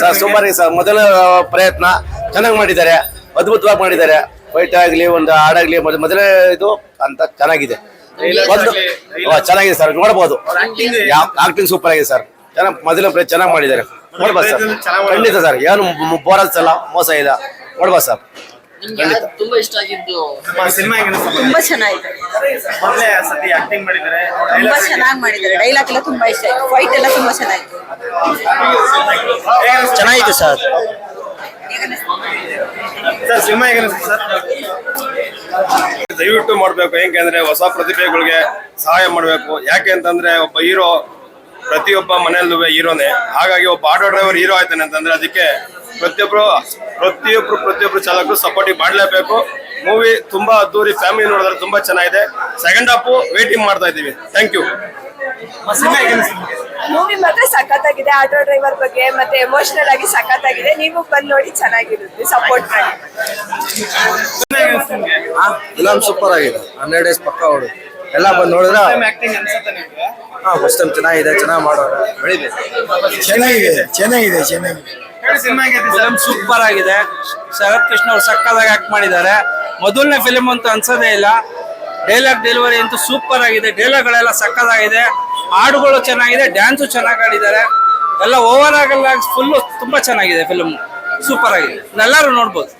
Sir super ಆಗಿದೆ sir. ಮೊದಲ ಪ್ರಯತ್ನ ಚೆನ್ನಾಗಿ ಮಾಡಿದ್ದಾರೆ, ಅದ್ಭುತವಾಗಿ ಮಾಡಿದ್ದಾರೆ. ಫೈಟ್ ಆಗ್ಲಿ ಒಂದು ಹಾಡಾಗ್ಲಿ ಮೊದಲೇ ಇದು ಅಂತ ಚೆನ್ನಾಗಿದೆ. ಚೆನ್ನಾಗಿದೆ ಸರ್, ನೋಡಬಹುದು. ಆಕ್ಟಿಂಗ್ ಸೂಪರ್ ಆಗಿದೆ ಸರ್. ಮೊದಲ ಚೆನ್ನಾಗಿ ಮಾಡಿದ್ದಾರೆ, ನೋಡ್ಬೋದು ಸರ್. ಖಂಡಿತ ಸರ್, ಏನು ಬೋರ್ ಅನ್ಸಲ್ಲ, ಮೋಸ ಇಲ್ಲ, ನೋಡ್ಬೋದು ಸರ್. ತುಂಬಾ ಇಷ್ಟ ಆಗಿದ್ದು ತುಂಬಾ ಚೆನ್ನಾಗಿದೆ, ತುಂಬಾ ಚೆನ್ನಾಗಿ ಮಾಡಿದ್ದಾರೆ. ಡೈಲಾಗ್ ಎಲ್ಲ ತುಂಬಾ ಇಷ್ಟ ಆಯ್ತು, ಫೈಟ್ ಎಲ್ಲ ತುಂಬಾ ಚೆನ್ನಾಗಿತ್ತು. ಚೆನ್ನಾಗಿದೆ ಸರ್. ದಯವಿಟ್ಟು ಮಾಡ್ಬೇಕು, ಹೆಂಗಂದ್ರೆ ಹೊಸ ಪ್ರತಿಭೆಗಳಿಗೆ ಸಹಾಯ ಮಾಡ್ಬೇಕು. ಯಾಕೆ ಅಂತಂದ್ರೆ ಒಬ್ಬ ಹೀರೋ ಪ್ರತಿಯೊಬ್ಬ ಮನೆಯಲ್ಲೂ ಹೀರೋನೇ. ಹಾಗಾಗಿ ಒಬ್ಬ ಆಟೋ ಡ್ರೈವರ್ ಹೀರೋ ಆಯ್ತಾನೆ ಅಂತಂದ್ರೆ ಅದಕ್ಕೆ ಪ್ರತಿಯೊಬ್ರು ಚಾಲಕರು ಸಪೋರ್ಟಿವ್ ಮಾಡಲೇಬೇಕು. ಮೂವಿ ತುಂಬಾ ಅದ್ದೂರಿ, ಫ್ಯಾಮಿಲಿ ನೋಡಿದ್ರೆ ತುಂಬಾ ಚೆನ್ನಾಗಿದೆ. ಸೆಕೆಂಡ್ ಹಾಫ್ ವೇಟಿಂಗ್ ಮಾಡ್ತಾ ಇದ್ದೀವಿ. Thank you. ಮೂವಿ ಮಾತ್ರ ಸಖತ್ತಾಗಿದೆ. ಆಟೋ ಡ್ರೈವರ್ ಬಗ್ಗೆ ಮತ್ತೆ ಎಮೋಷನಲ್ ಆಗಿ ಸಖತ್ತಾಗಿದೆ. ನೀವು ಬಂದು ನೋಡಿ, ಚೆನ್ನಾಗಿರುತ್ತೆ, ಸಪೋರ್ಟ್ ಮಾಡಿ. ಫಿಲಂ ಸೂಪರ್ ಆಗಿದೆ. 100 ಡೇಸ್ ಪಕ್ಕ ಹೊಡು ಎಲ್ಲ ಬಂದು ನೋಡಿದ್ರೆ ಫಸ್ಟ್ ಟೈಮ್ ಚೆನ್ನಾಗಿದೆ, ಚೆನ್ನಾಗಿ ಮಾಡೋರು. ಚೆನ್ನಾಗಿದೆ. ಫಿಲಂ ಸೂಪರ್ ಆಗಿದೆ. ಶರತ್ ಕೃಷ್ಣ ಅವ್ರು ಸಕ್ಕತ್ತಾಗಿ ಆಕ್ಟ್ ಮಾಡಿದ್ದಾರೆ. ಮೊದಲನೇ ಫಿಲಮ್ ಅಂತ ಅನ್ಸೋದೇ ಇಲ್ಲ. ಡೈಲಾಗ್ ಡೆಲಿವರಿ ಅಂತೂ ಸೂಪರ್ ಆಗಿದೆ. ಡೈಲಾಗ್ಗಳೆಲ್ಲ ಸಕ್ಕತ್ತಾಗಿದೆ, ಹಾಡುಗಳು ಚೆನ್ನಾಗಿದೆ, ಡ್ಯಾನ್ಸು ಚೆನ್ನಾಗಿ ಆಡಿದ್ದಾರೆ. ಎಲ್ಲ ಓವರ್ ಆಗಲ್ಲ, ಫುಲ್ಲು ತುಂಬಾ ಚೆನ್ನಾಗಿದೆ. ಫಿಲಮ್ ಸೂಪರ್ ಆಗಿದೆ, ಎಲ್ಲರೂ ನೋಡ್ಬೋದು.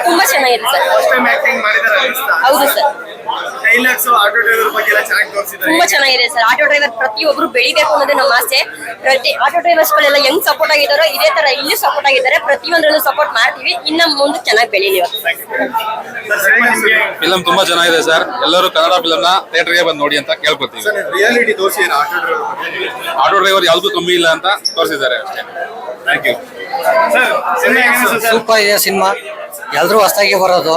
ತುಂಬಾ ಚೆನ್ನಾಗಿದೆ ಸರ್. ಹೌದು ಸರ್, ತುಂಬಾ ಚೆನ್ನಾಗಿದೆ ಸರ್. ಆಟೋ ಡ್ರೈವರ್ ಪ್ರತಿಯೊಬ್ರು ಬೆಳಿಬೇಕು ಅನ್ನೋದೇ ನಮ್ಮ ಆಸೆ. ಆಟೋ ಡ್ರೈವರ್ಸ್ ಗಳೆಲ್ಲ ಹೆಂಗ್ ಸಪೋರ್ಟ್ ಆಗಿದ್ದಾರೋ ಇದೇ ತರ ಇಲ್ಲಿ ಸಪೋರ್ಟ್ ಆಗಿದ್ದಾರೆ. ಪ್ರತಿಯೊಂದರಲ್ಲೂ ಸಪೋರ್ಟ್ ಮಾಡ್ತೀವಿ. ಇನ್ನ ಮುಂದೆ ಚೆನ್ನಾಗಿ ಬೆಳೀಲಿ. ಫಿಲಂ ತುಂಬಾ ಚೆನ್ನಾಗಿದೆ ಸರ್. ಎಲ್ಲರೂ ಕನ್ನಡ ಫಿಲಂ ನ ಥಿಯೇಟರ್ಗೆ ಬಂದು ನೋಡಿ ಅಂತ ಕೇಳ್ಕೊತೀವಿ. ರಿಯಾಲಿಟಿ ತೋರಿಸಿ ಆಟೋ ಡ್ರೈವರ್ ಯಾವ್ದು ಕಮ್ಮಿ ಇಲ್ಲ ಅಂತ ತೋರಿಸಿದ್ದಾರೆ ಅಷ್ಟೇ. Thank you. ಸೂಪರ್ ಇದೆ ಸಿನಿಮಾ. ಎಲ್ರೂ ಹೊಸದಾಗಿ ಬರೋದು,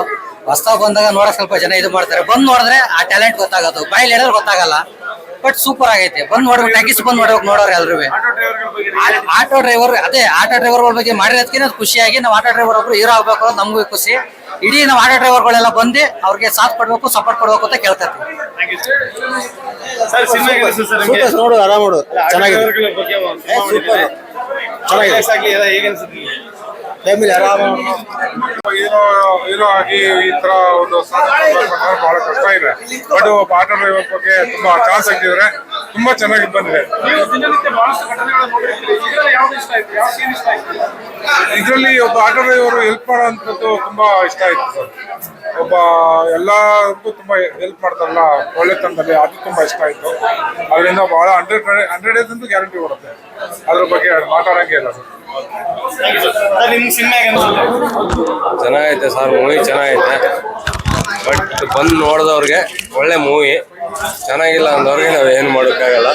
ಹೊಸದಾಗಿ ಬಂದಾಗ ನೋಡಕ್ ಸ್ವಲ್ಪ ಜನ ಇದು ಮಾಡ್ತಾರೆ. ಬಂದ್ ನೋಡಿದ್ರೆ ಆ ಟ್ಯಾಲೆಂಟ್ ಗೊತ್ತಾಗೋದು, ಬಾಯಲ್ಲಿ ಹೇಳಿದ್ರೆ ಗೊತ್ತಾಗಲ್ಲ. ಬಟ್ ಸೂಪರ್ ಆಗೈತೆ. ಬಂದ್ ನೋಡ್ಬೇಕು, ಟ್ಯಾಕಿಸ್ ಬಂದ್ ನೋಡೋರು ಎಲ್ರೂ. ಆಟೋ ಡ್ರೈವರ್ ಬಗ್ಗೆ ಮಾಡಿರೋದಕ್ಕಿಂತ ಖುಷಿಯಾಗಿ ನಾವು ಆಟೋ ಡ್ರೈವರ್ ಒಬ್ರು ಹೀರೋ ಆಗ್ಬೇಕು ಅಂತ ನಮಗೂ ಖುಷಿ. ಇಡೀ ನಾವು ಆಟೋ ಡ್ರೈವರ್ಗಳೆಲ್ಲ ಬಂದು ಅವ್ರಿಗೆ ಸಾಥ್ ಕೊಡ್ಬೇಕು, ಸಪೋರ್ಟ್ ಕೊಡ್ಬೇಕು ಅಂತ ಕೇಳ್ತೀವಿ. ನೋಡು, ಆರಾಮ್ ನೋಡು, ಚೆನ್ನಾಗಿದೆ. ಹೀರೋ ಆಗಿ ಈ ತರ ಒಂದು ಬಹಳ ಕಷ್ಟ ಇದೆ. ಬಟ್ ಒಬ್ಬ ಆಟೋ ಡ್ರೈವರ್ ಬಗ್ಗೆ ತುಂಬಾ ಚಾನ್ಸ್ ಆಗಿದ್ರೆ ತುಂಬಾ ಚೆನ್ನಾಗಿ ಬಂದಿದೆ. ಇದರಲ್ಲಿ ಒಬ್ಬ ಆಟೋ ಡ್ರೈವರ್ ಹೆಲ್ಪ್ ಮಾಡೋಂಥದ್ದು ತುಂಬಾ ಇಷ್ಟ ಆಯ್ತು ಸರ್. ಒಬ್ಬ ಎಲ್ಲರಿಗೂ ತುಂಬಾ ಹೆಲ್ಪ್ ಮಾಡ್ತಾರಲ್ಲ ಒಳ್ಳೆತನದಲ್ಲಿ, ಅದು ತುಂಬಾ ಇಷ್ಟ ಆಯ್ತು. ಅದರಿಂದ ಬಹಳ 100 ಡೇಸ್ ಅಂತೂ ಗ್ಯಾರಂಟಿ ಬರುತ್ತೆ. ಅದ್ರ ಬಗ್ಗೆ ಮಾತಾಡಂಗೆ ಇಲ್ಲ ಸರ್. ಚೆನ್ನಾಗೈತೆ ಸರ್, ಮೂವಿ ಚೆನ್ನಾಗೈತೆ. ಬಟ್ ಬಂದು ನೋಡಿದವ್ರಿಗೆ ಒಳ್ಳೆ ಮೂವಿ. ಚೆನ್ನಾಗಿಲ್ಲ ಅಂದವ್ರಿಗೆ ನಾವು ಏನು ಮಾಡೋಕ್ಕಾಗಲ್ಲ.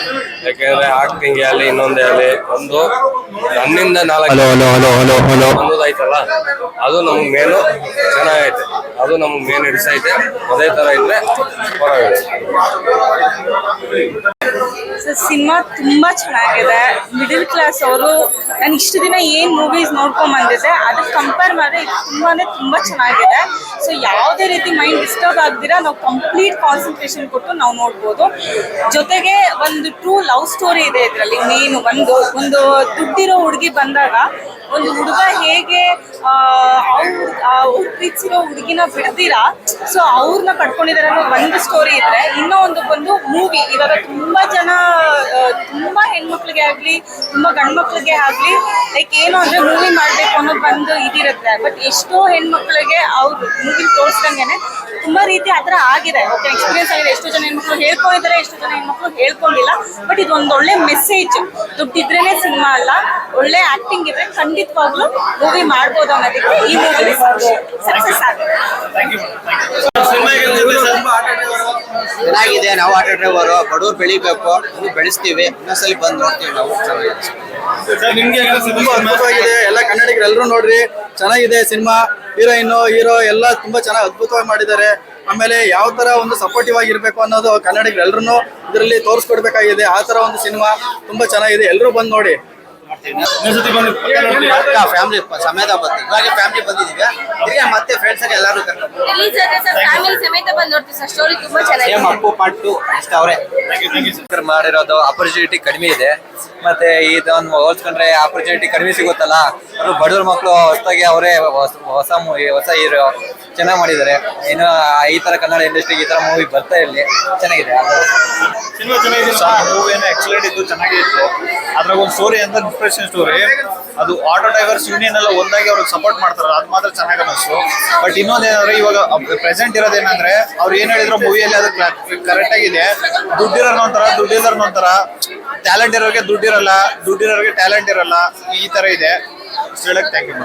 ಯಾಕೆಂದ್ರೆ ಆಕ್ಟಿಂಗ್ ಆಗಲಿ ಇನ್ನೊಂದೇ ಆಗಲಿ ಒಂದು ನನ್ನಿಂದ 4 ಅನ್ನೋದಾಯ್ತಲ್ಲ, ಅದು ನಮ್ಗೆ ಮೇನು ಚೆನ್ನಾಗೈತೆ. ಅದು ನಮ್ಗೆ ಮೇನ್ ಹಿಡಿಸೈತೆ. ಅದೇ ಥರ ಇದ್ರೆ ಪರವಾಗಿಲ್ಲ. ಸಿನಿಮಾ ತುಂಬಾ ಚೆನ್ನಾಗಿದೆ. ಮಿಡಲ್ ಕ್ಲಾಸ್ ಅವರು ನಾನು ಇಷ್ಟು ದಿನ ಏನ್ ಮೂವೀಸ್ ನೋಡ್ಕೊಂಡ್ ಬಂದಿದ್ದೆ ಅದಕ್ಕೆ ಕಂಪೇರ್ ಮಾಡಿದ್ರೆ ಇದು ತುಂಬಾ ಚೆನ್ನಾಗಿದೆ. ಸೊ ಯಾವುದೇ ರೀತಿ ಮೈಂಡ್ ಡಿಸ್ಟರ್ಬ್ ಆಗ್ದಿರಾ ನಾವು ಕಂಪ್ಲೀಟ್ ಕಾನ್ಸಂಟ್ರೇಷನ್ ಕೊಟ್ಟು ನಾವು ನೋಡ್ಬೋದು. ಜೊತೆಗೆ ಒಂದು ಟ್ರೂ ಲವ್ ಸ್ಟೋರಿ ಇದೆ ಇದರಲ್ಲಿ. ಮೇನು ಒಂದು ದುಡ್ಡಿರೋ ಹುಡುಗಿ ಬಂದಾಗ ಒಂದು ಹುಡುಗ ಹೇಗೆ ಅವ್ರು ಪ್ರೀತಿಸಿರೋ ಹುಡುಗಿನ ಬಿಡ್ದಿರಾ ಸೊ ಅವ್ರನ್ನ ಪಡ್ಕೊಂಡಿದ್ದಾರೆ ಅನ್ನೋ ಒಂದು ಸ್ಟೋರಿ ಇದ್ರೆ, ಇನ್ನೂ ಒಂದು ಮೂವಿ ಇವಾಗ ತುಂಬಾ ಜನ ತುಂಬಾ ಹೆಣ್ಮಕ್ಳಿಗೆ ಆಗ್ಲಿ ತುಂಬಾ ಗಂಡು ಮಕ್ಳಿಗೆ ಆಗ್ಲಿ ಲೈಕ್ ಏನು ಅಂದ್ರೆ ಮೂವಿ ಮಾಡ್ಬೇಕು ಅನ್ನೋದು ಇದಿರುತ್ತೆ. ಬಟ್ ಎಷ್ಟೋ ಹೆಣ್ಮಕ್ಳಿಗೆ ಅವ್ರು ಮೂವಿ ತೋರಿಸ್ದಂಗೆನೆ ತುಂಬಾ ರೀತಿ ಆ ಥರ ಆಗಿದೆ. ಓಕೆ, ಎಕ್ಸ್ಪೀರಿಯನ್ಸ್ ಆಗಿದೆ. ಎಷ್ಟೋ ಜನ ಹೆಣ್ಮಕ್ಳು ಹೇಳ್ಕೊಂಡಿದ್ದಾರೆ, ಎಷ್ಟೋ ಜನ ಹೆಣ್ಮಕ್ಳು ಹೇಳ್ಕೊಂಡಿಲ್ಲ. ಬಟ್ ಇದು ಒಂದು ಒಳ್ಳೆ ಮೆಸೇಜ್. ದುಡ್ಡಿದ್ರೇನೆ ಸಿನಿಮಾ ಅಲ್ಲ, ಒಳ್ಳೆ ಆಕ್ಟಿಂಗ್ ಇದ್ರೆ ಖಂಡಿತವಾಗ್ಲೂ ಮೂವಿ ಮಾಡ್ಬೋದು ಅನ್ನೋದಕ್ಕೆ ಈ ಮೂವಿ ಸಕ್ಸಸ್ ಆಗಿದೆ. ಚೆನ್ನಾಗಿದೆ. ನಾವು ಆಟೋ ಡ್ರೈವರ್ ಬಡವ್ರು ಬೆಳಿಬೇಕು, ಇನ್ನು ಬೆಳೆಸ್ತೀವಿ. ಇನ್ನೊಂದ್ಸಲಿ ಬಂದು ನೋಡ್ತೀವಿ ನಾವು. ತುಂಬಾ ಅದ್ಭುತವಾಗಿದೆ. ಎಲ್ಲ ಕನ್ನಡಿಗರು ಎಲ್ಲರೂ ನೋಡ್ರಿ, ಚೆನ್ನಾಗಿದೆ ಸಿನಿಮಾ. ಹೀರೋ ಎಲ್ಲ ತುಂಬಾ ಚೆನ್ನಾಗಿ ಅದ್ಭುತವಾಗಿ ಮಾಡಿದ್ದಾರೆ. ಆಮೇಲೆ ಯಾವ ತರ ಒಂದು ಸಪೋರ್ಟಿವ್ ಆಗಿರ್ಬೇಕು ಅನ್ನೋದು ಕನ್ನಡಿಗರು ಎಲ್ಲರೂ ಇದರಲ್ಲಿ ತೋರಿಸ್ಕೊಡ್ಬೇಕಾಗಿದೆ. ಆ ತರ ಒಂದು ಸಿನಿಮಾ ತುಂಬಾ ಚೆನ್ನಾಗಿದೆ. ಎಲ್ಲರೂ ಬಂದು ನೋಡಿ. ಫ್ಯಾಮಿಲಿ ಸಮೇತ ಬಂದು ಇವಾಗ ಫ್ಯಾಮಿಲಿ ಬಂದಿದೀವಿ ತಿರ್ಗಿ ಮತ್ತೆ ಫ್ರೆಂಡ್ಸ್ ಆಗಿ ಎಲ್ಲರೂ ಕರ್ಕೊಂಡು ರಿಲೀಸ್ ಆದ್ರೆ ಸರ್ ಫ್ಯಾಮಿಲಿ ಸಮೇತ ಬಂದು ನೋಡ್ತೀವಿ ಸರ್. ಸ್ಟೋರಿ ತುಂಬಾ ಚೆನ್ನಾಗಿದೆ. ಅಪ್ಪು ಪಾಟು ಇಷ್ಟ ಅವರೇ ಮಾಡಿರೋದು ಆಪರ್ಚುನಿಟಿ ಕಡಿಮೆ ಇದೆ ಮತ್ತೆ ಇದನ್ನು ಹೋಲ್ಸ್ಕೊಂಡ್ರೆ ಆಪರ್ಚುನಿಟಿ ಕಡಿಮೆ ಸಿಗುತ್ತಲ್ಲ ಅದು ಬಡವ್ರ ಮಕ್ಕಳು ಹೊಸದಾಗಿ ಅವರೇ ಹೊಸ ಮೂವಿ ಹೊಸ ಹೀರೋ ಚೆನ್ನಾಗಿ ಮಾಡಿದ್ದಾರೆ. ಇನ್ನು ಈ ತರ ಕನ್ನಡ ಇಂಡಸ್ಟ್ರಿಗೆ ಈ ತರ ಮೂವಿ ಬರ್ತಾ ಇರಲಿ, ಚೆನ್ನಾಗಿದೆ. ಮೂವಿ ಏನೋ ಎಕ್ಸಲೆಂಟ್ ಇತ್ತು, ಚೆನ್ನಾಗಿತ್ತು. ಅದ್ರಾಗ ಒಂದು ಸ್ಟೋರಿ ಅಂತ ಇನ್ಸ್ಪಿರೇಷನ್ ಸ್ಟೋರಿ, ಅದು ಆಟೋ ಡ್ರೈವರ್ಸ್ ಯೂನಿಯನ್ ಎಲ್ಲ ಒಂದಾಗಿ ಅವ್ರಿಗೆ ಸಪೋರ್ಟ್ ಮಾಡ್ತಾರೆ, ಅದು ಮಾತ್ರ ಚೆನ್ನಾಗಿ ಅನ್ನಿಸ್ತು. ಬಟ್ ಇನ್ನೊಂದೇನಂದ್ರೆ ಇವಾಗ ಪ್ರೆಸೆಂಟ್ ಇರೋದೇನಂದ್ರೆ ಅವ್ರು ಏನ್ ಹೇಳಿದ್ರು ಮೂವಿಯಲ್ಲಿ ಅದು ಕರೆಕ್ಟ್ ಆಗಿದೆ. ದುಡ್ಡಿರೋರ್ನ ಒಂಥರ, ದುಡ್ಡಿರೋರ್ನ ಒಂಥರ, ಟ್ಯಾಲೆಂಟ್ ಇರೋರಿಗೆ ದುಡ್ಡಿರಲ್ಲ, ದುಡ್ಡಿರೋರಿಗೆ ಟ್ಯಾಲೆಂಟ್ ಇರಲ್ಲ, ಈ ತರ ಇದೆ. ಹೇಳಕ್ ಥ್ಯಾಂಕ್ ಯು.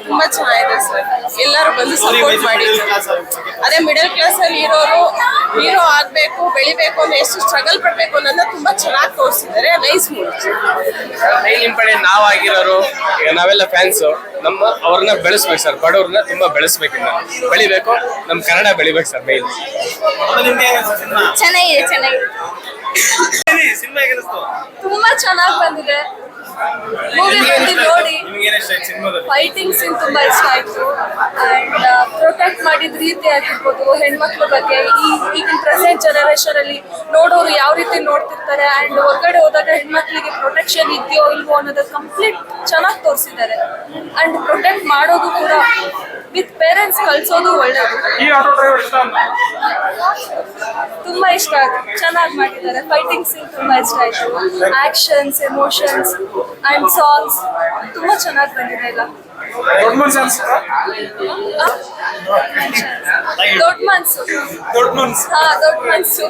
ತುಂಬಾ ಚೆನ್ನಾಗಿದೆ ಸರ್. ಎಲ್ಲರೂ ಬಂದು ಸಪೋರ್ಟ್ ಮಾಡಿ. ಅದೇ ಮಿಡಲ್ ಕ್ಲಾಸ್ ಅಲ್ಲಿ ಇರೋರು ಹೀರೋ ಆಗ್ಬೇಕು, ಬೆಳಿಬೇಕು ಅಂದ್ರೆ ಎಷ್ಟು ಸ್ಟ್ರಗಲ್ ಪಡ್ಬೇಕು ಅನ್ನೋದನ್ನ ತುಂಬಾ ಚೆನ್ನಾಗಿ ತೋರಿಸಿದ್ದಾರೆ. Nice movie. ಹಿಂಪಡೆ ನಾವಾಗಿರೋರು ನಾವೆಲ್ಲ ಫ್ಯಾನ್ಸ್, ಅವ್ರನ್ನ ಬೆಳೆಸ್ಬೇಕು ಸರ್. ಬಡವ್ರನ್ನ ತುಂಬಾ ಬೆಳೆಸ್ಬೇಕು, ಬೆಳಿಬೇಕು, ನಮ್ ಕನ್ನಡ ಬೆಳಿಬೇಕು ಸರ್. ಮೇನ್ ಚೆನ್ನಾಗಿದೆ, ಚೆನ್ನಾಗಿದೆ. ತುಂಬಾ ಚೆನ್ನಾಗಿ ಬಂದಿದೆ ಮೂವಿ. ಬಂದು ನೋಡಿ. ಫೈಟಿಂಗ್ ಸೀನ್ ತುಂಬಾ ಇಷ್ಟ ಆಯ್ತು. ಅಂಡ್ ಪ್ರೊಟೆಕ್ಟ್ ಮಾಡಿದ ರೀತಿ ಆಗಿರ್ಬೋದು, ಹೆಣ್ಮಕ್ಳ ಬಗ್ಗೆ ಈಗಿನ ಪ್ರೆಸೆಂಟ್ ಜನರೇಷನ್ ಅಲ್ಲಿ ನೋಡೋರು ಯಾವ ರೀತಿ ನೋಡ್ತಿರ್ತಾರೆ ಅಂಡ್ ಹೊರಗಡೆ ಹೋದಾಗ ಹೆಣ್ಮಕ್ಳಿಗೆ ಪ್ರೊಟೆಕ್ಷನ್ ಇದೆಯೋ ಇಲ್ವೋ ಅನ್ನೋದು ಕಂಪ್ಲೀಟ್ ಚೆನ್ನಾಗಿ ತೋರಿಸಿದ್ದಾರೆ. ಅಂಡ್ ಪ್ರೊಟೆಕ್ಟ್ ಮಾಡೋದು ಕೂಡ ವಿತ್ ಪೇರೆಂಟ್ಸ್ ಕಳ್ಸೋದು ಒಳ್ಳೇದು. ತುಂಬಾ ಇಷ್ಟ ಆಯ್ತು, ಚೆನ್ನಾಗಿ ಮಾಡಿದ್ದಾರೆ. ಫೈಟಿಂಗ್ ಸೀನ್ ತುಂಬಾ ಇಷ್ಟ ಆಯ್ತು. ಆಕ್ಷನ್ಸ್, ಎಮೋಷನ್ಸ್ ಅಂಡ್ ಸಾಂಗ್ಸ್ ತುಂಬಾ ಚೆನ್ನಾಗಿ ಬಂದಿದೆ ಎಲ್ಲ. ದೊಡ್ಡ ಮನ್ಸು. ದೊಡ್ಡ ಮನ್ಸು.